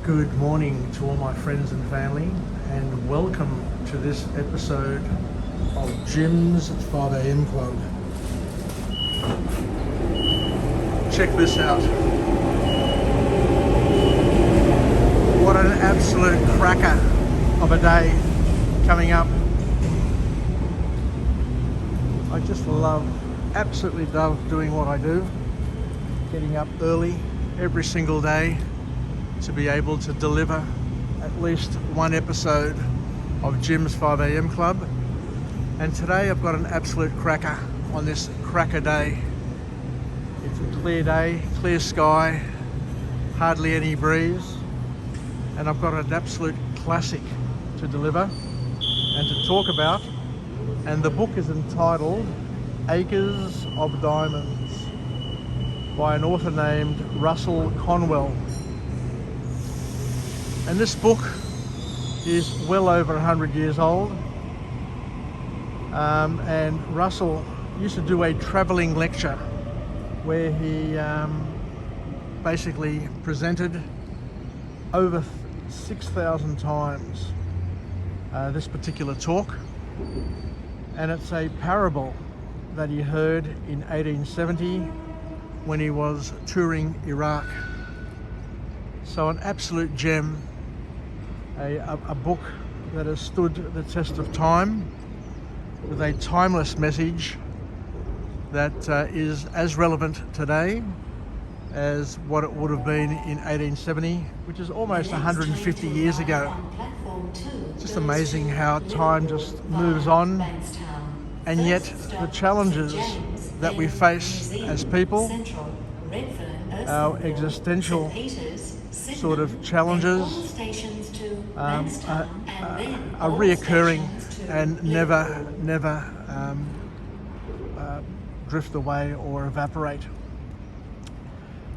Good morning to all my friends and family, and welcome to this episode of Jim's 5am Club. Check this out. What an absolute cracker of a day coming up. I just absolutely love doing what I do, getting up early every single day to be able to deliver at least one episode of Jim's 5am Club. And today I've got an absolute cracker on this cracker day. It's a clear day, clear sky, hardly any breeze, and I've got an absolute classic to deliver and to talk about. And the book is entitled Acres of Diamonds by an author named Russell Conway. And this book is well over 100 years old. And Russell used to do a traveling lecture where he basically presented over 6,000 times this particular talk. And it's a parable that he heard in 1870 when he was touring Iraq. So an absolute gem. A book that has stood the test of time with a timeless message that is as relevant today as what it would have been in 1870, which is almost 150 years ago. It's just amazing how time just moves on, and yet the challenges that we face as people, our existential sort of challenges, are reoccurring and never drift away or evaporate.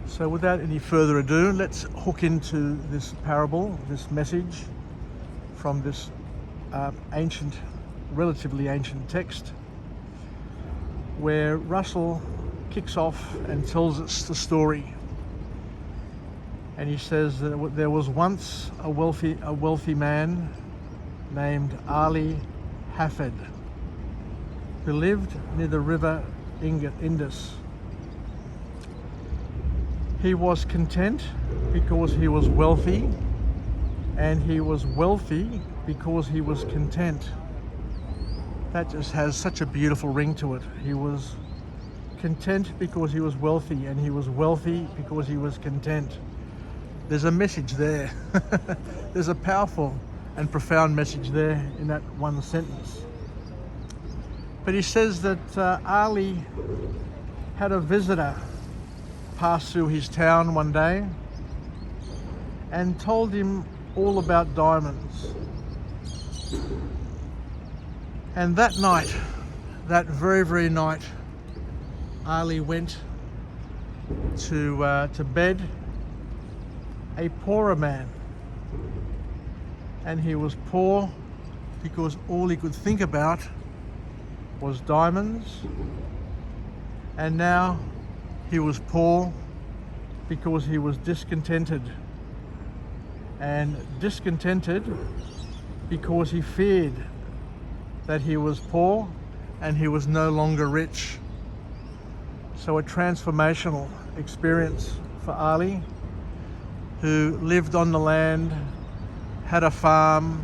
So without any further ado, let's hook into this parable, this message from this relatively ancient text, where Russell kicks off and tells us the story. And he says that there was once a wealthy man named Ali Hafed, who lived near the river Indus. He was content because he was wealthy, and he was wealthy because he was content. That just has such a beautiful ring to it. He was content because he was wealthy, and he was wealthy because he was content. There's a message there. There's a powerful and profound message there in that one sentence. But he says that Ali had a visitor pass through his town one day and told him all about diamonds. And that night, that very night, Ali went to bed a poorer man. And he was poor because all he could think about was diamonds. And now he was poor because he was discontented. And discontented because he feared that he was poor and he was no longer rich. So a transformational experience for Ali, who lived on the land, had a farm,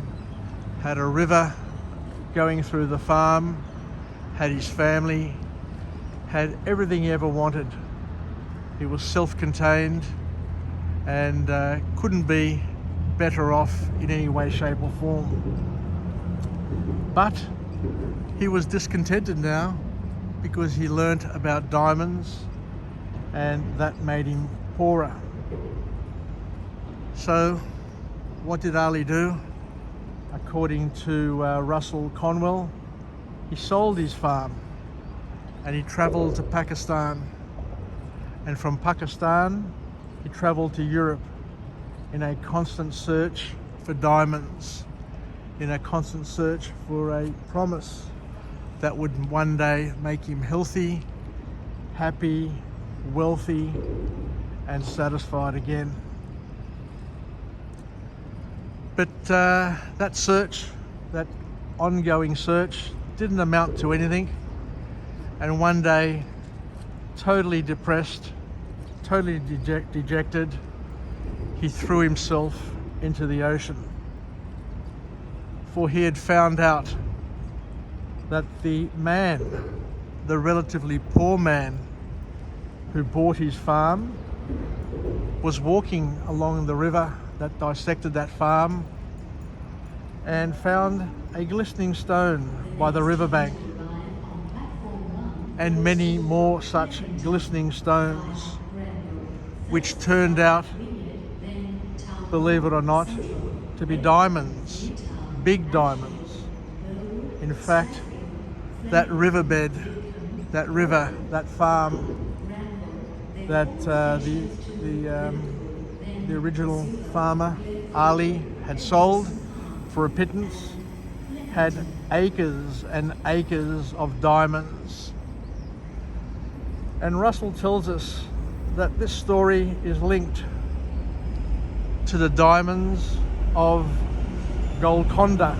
had a river going through the farm, had his family, had everything he ever wanted. He was self-contained and couldn't be better off in any way, shape or form. But he was discontented now because he learnt about diamonds, and that made him poorer. So what did Ali do? According to Russell Conway, he sold his farm and he travelled to Pakistan. And from Pakistan, he travelled to Europe in a constant search for diamonds, in a constant search for a promise that would one day make him healthy, happy, wealthy, and satisfied again. But that search, that ongoing search, didn't amount to anything. And one day, totally depressed, totally dejected, he threw himself into the ocean. For he had found out that the man, the relatively poor man who bought his farm, was walking along the river that dissected that farm and found a glistening stone by the riverbank and many more such glistening stones, which turned out, believe it or not, to be diamonds, big diamonds. In fact, that riverbed, that river, that farm, that the original farmer, Ali, had sold for a pittance, had acres and acres of diamonds. And Russell tells us that this story is linked to the diamonds of Golconda.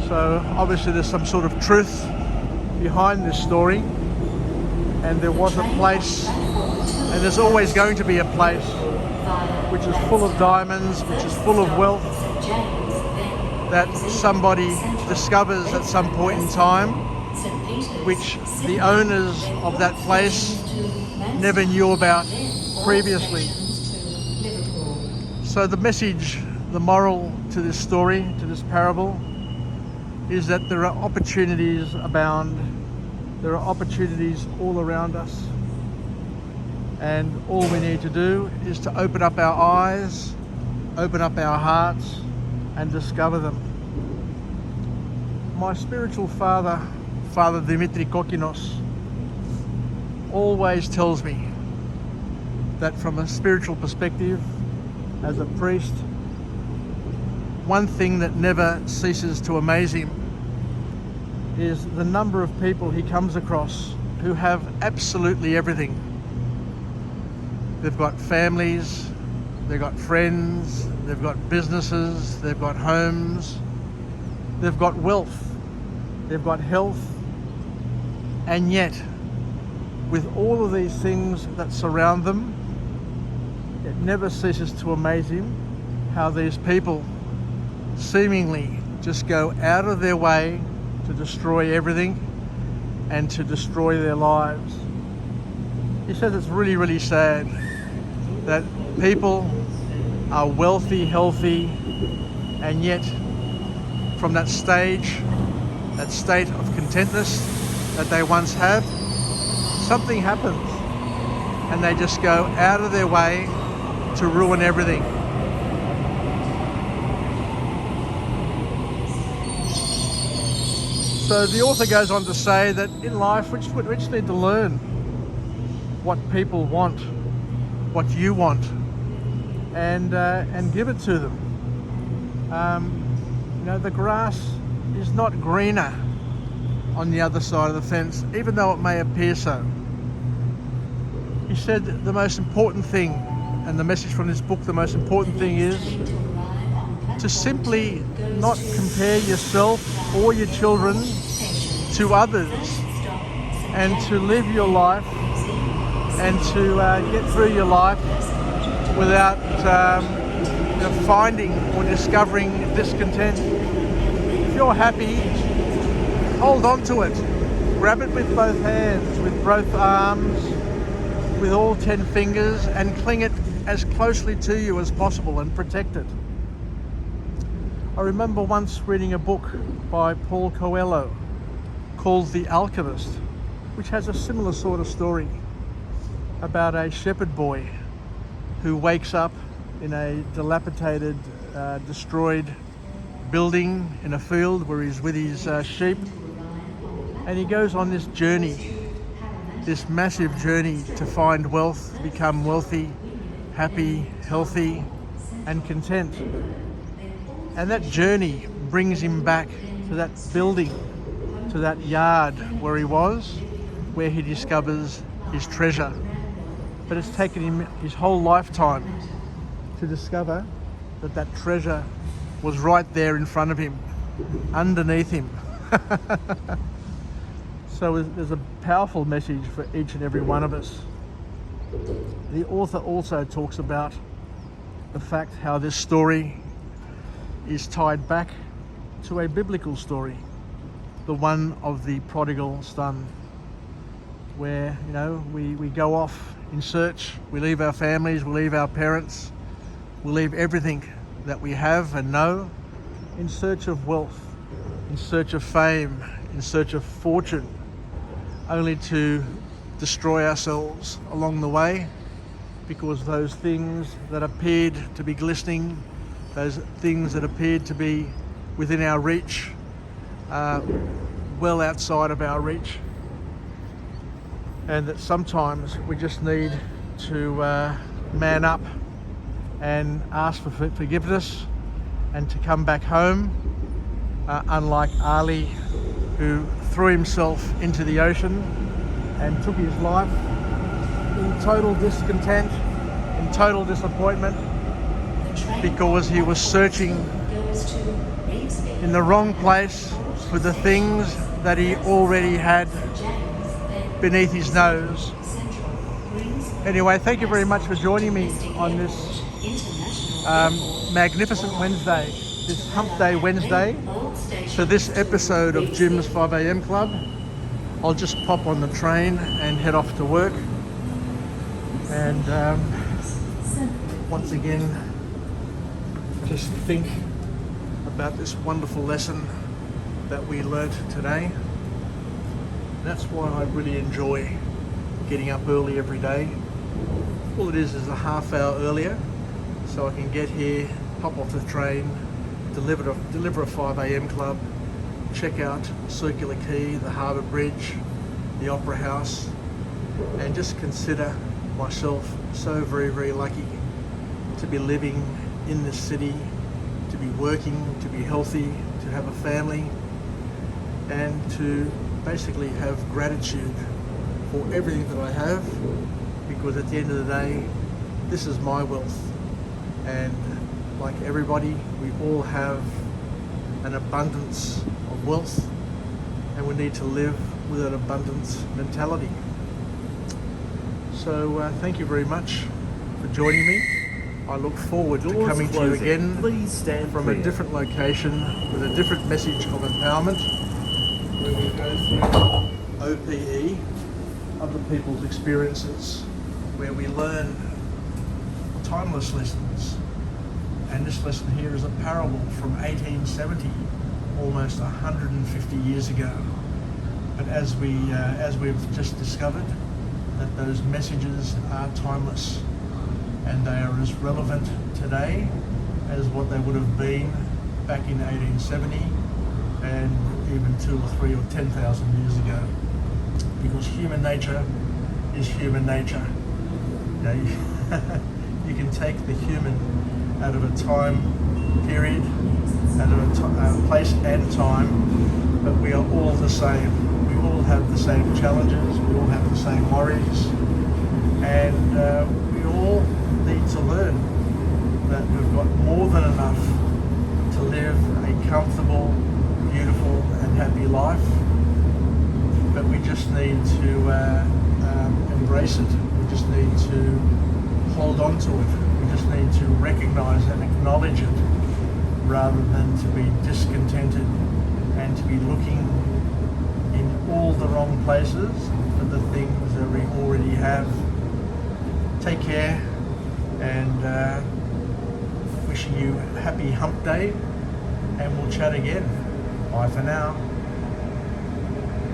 So obviously there's some sort of truth behind this story, and there was a place, and there's always going to be a place, which is full of diamonds, which is full of wealth, that somebody discovers at some point in time, which the owners of that place never knew about previously. So the message, the moral to this story, to this parable, is that there are opportunities abound. There are opportunities all around us. And all we need to do is to open up our eyes, open up our hearts, and discover them. My spiritual father, Father Dimitri Kokinos, always tells me that from a spiritual perspective, as a priest, one thing that never ceases to amaze him is the number of people he comes across who have absolutely everything. They've got families, they've got friends, they've got businesses, they've got homes, they've got wealth, they've got health, and yet, with all of these things that surround them, it never ceases to amaze him how these people seemingly just go out of their way to destroy everything and to destroy their lives. He says it's really, really sad that people are wealthy, healthy, and yet from that state of contentness that they once have, something happens and they just go out of their way to ruin everything. So the author goes on to say that in life, we just need to learn what people want, what you want, and give it to them. The grass is not greener on the other side of the fence, even though it may appear so. He said the most important thing, and the message from this book, the most important thing is to simply not compare yourself or your children to others, and to live your life and to get through your life without finding or discovering discontent. If you're happy, hold on to it. Grab it with both hands, with both arms, with all 10 fingers, and cling it as closely to you as possible and protect it. I remember once reading a book by Paul Coelho called The Alchemist, which has a similar sort of story about a shepherd boy who wakes up in a dilapidated, destroyed building in a field where he's with his sheep, and he goes on this journey, this massive journey to find wealth, become wealthy, happy, healthy, and content. And that journey brings him back to that building, to that yard where he was, where he discovers his treasure. But it's taken him his whole lifetime to discover that that treasure was right there in front of him, underneath him. So there's a powerful message for each and every one of us. The author also talks about the fact how this story is tied back to a biblical story, the one of the prodigal son, where, you know, we go off in search, we leave our families, we leave our parents, we leave everything that we have and know in search of wealth, in search of fame, in search of fortune, only to destroy ourselves along the way, because those things that appeared to be glistening, those things that appeared to be within our reach, are well outside of our reach, and that sometimes we just need to man up and ask for forgiveness and to come back home, unlike Ali, who threw himself into the ocean and took his life in total discontent, in total disappointment, because he was searching in the wrong place for the things that he already had beneath his nose. Anyway, thank you very much for joining me on this magnificent Wednesday, this Hump Day Wednesday. For this episode of Jim's 5am Club, I'll just pop on the train and head off to work. And once again, just think about this wonderful lesson that we learnt today. That's why I really enjoy getting up early every day. All it is a half hour earlier, so I can get here, hop off the train, deliver a 5am club, check out Circular Quay, the Harbour Bridge, the Opera House, and just consider myself so very, very lucky to be living in this city, to be working, to be healthy, to have a family, and to basically have gratitude for everything that I have, because at the end of the day, this is my wealth. And like everybody, we all have an abundance of wealth, and we need to live with an abundance mentality. So thank you very much for joining me. I look forward to coming to you again from a different location with a different message of empowerment, where we go through OPE, other people's experiences, where we learn timeless lessons. And this lesson here is a parable from 1870, almost 150 years ago. But as we've just discovered, that those messages are timeless, and they are as relevant today as what they would have been back in 1870 and even 2 or 3 or 10,000 years ago. Because human nature is human nature. You know, you can take the human out of a time period, out of a place and time, but we are all the same. We all have the same challenges, we all have the same worries, and we all need to learn that we've got more than enough to live a comfortable, beautiful and happy life, but we just need to embrace it. We just need to hold on to it. We just need to recognize and acknowledge it, rather than to be discontented and to be looking in all the wrong places for the things that we already have. Take care, and wishing you a happy hump day, and we'll chat again. Bye for now.